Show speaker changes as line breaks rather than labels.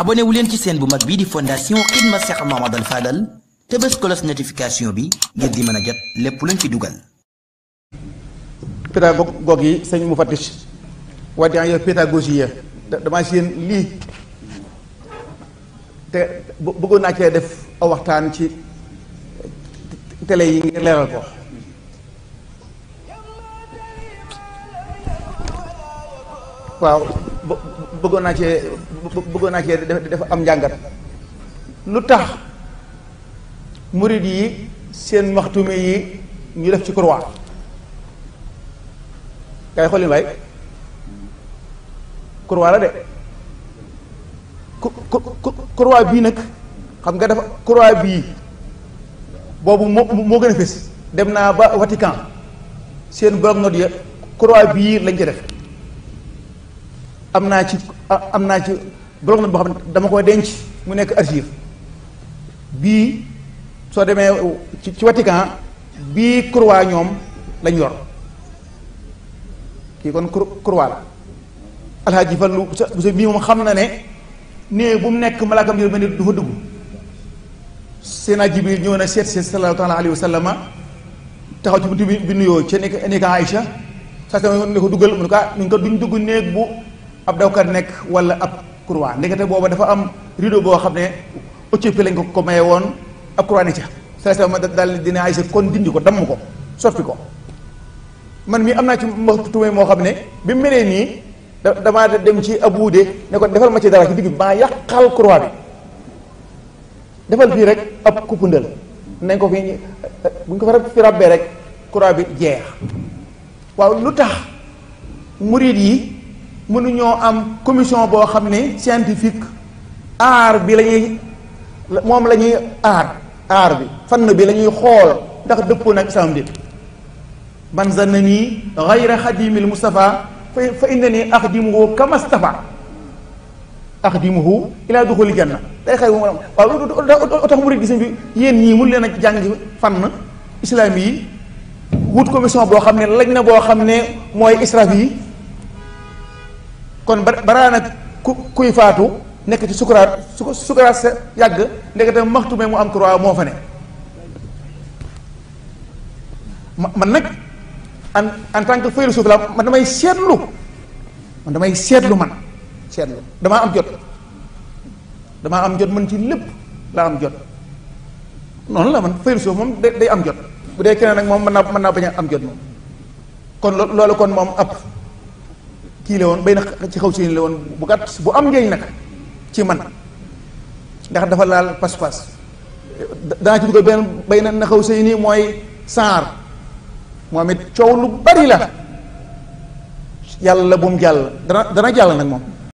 abonné wu leen ci chaîne bu mag bii di fondation Xidma Cheikh Mamadou Fadal te bés cloche notification bi ngir di mën a jot lépp luñ fi dugal.
pédagogue yi sëñ mu fattish waddi yo pédagogie damaa si yéen lii te bëggoon naa cee def aw waxtaan ci télé yi ngir leeral ko waaw bëggoon naa cee def am njàngat lu tax murid yi seen maxtume yi ñu def ci croix kay xoolin waay croix la de croix bii nag xam nga dafa croix bii boobu moo gën a fës dem naa ba Vatican seen bloc-notes ya croix bii lañ ci def am naa ci bloc-notes boo xam ne dama koy denc mu nekk archive bii soo demee ci Vatican bii croix ñoom lañ yor kii kon croix la alxaaji Fallu bu sa bii moom xam na ne nee bu mu nekk malaakam yooyu mel ni du fa dugg Seydina Jibril ñëw na seet si sallallahu taala alayhi wa sallama taxaw ci buntu bi nuyoo ca nekk Aïcha saa ne ko duggal mu ne ko ñu ko duñ dugg néeg bu ab dawkat nekk wala ab croix ndekete booba dafa am rideau boo xam ne Éthiopie lañ ko maye woon ab croix ne ca sallallahu alayhi wa sallam daal dina Aïcha kon dindi ko damm ko soppi ko man mii am naa ci maxtume moo xam ne bi mu melee nii damaa dem ci abuude ne ko defal ma ci dara ci digg bi maa yàqal croix bi defal fii rek ab kuppundal nañ ko fi bu ñu ko fi rabbee rek croix bi jeex waaw lu tax murid yi mënuñoo am commission boo xam ne scientifique aar bi la ñuy moom la ñuy aar bi fànn bi la ñuy xool ndax dëppoo nag islam bi man zannani ghayra xadimil Mustafa fa innani axdimuhu kama stafa axdimuhu ila duxuli janna day xëy waaw tax murid gis bi yéen ñii mun leen a jàng fànn islam yi wut commission boo xam ne lañ na boo xam ne mooy israf yi kon baraa nag kuy faatu nekk ci sukuraat sa yàgg ndekete maxtume mu am croix moo fa ne man nag en tant que philosophe la man damay seetlu damaa am jot man ci lépp laa am jot noonu la man philosophe moom day am jot bu dee keneen nag moom mën naa bañ a am jot moom kon loolu kon moom ab kii la woon bay na ci xaw si la woon bu gàtt bu am njëriñ nag ci man ndax dafa laal pas-pas danaa ci dugal benn bay na xaw si nii mooy saar moom it coow lu bari la yàlla bu mu jàll dana jàll nag moom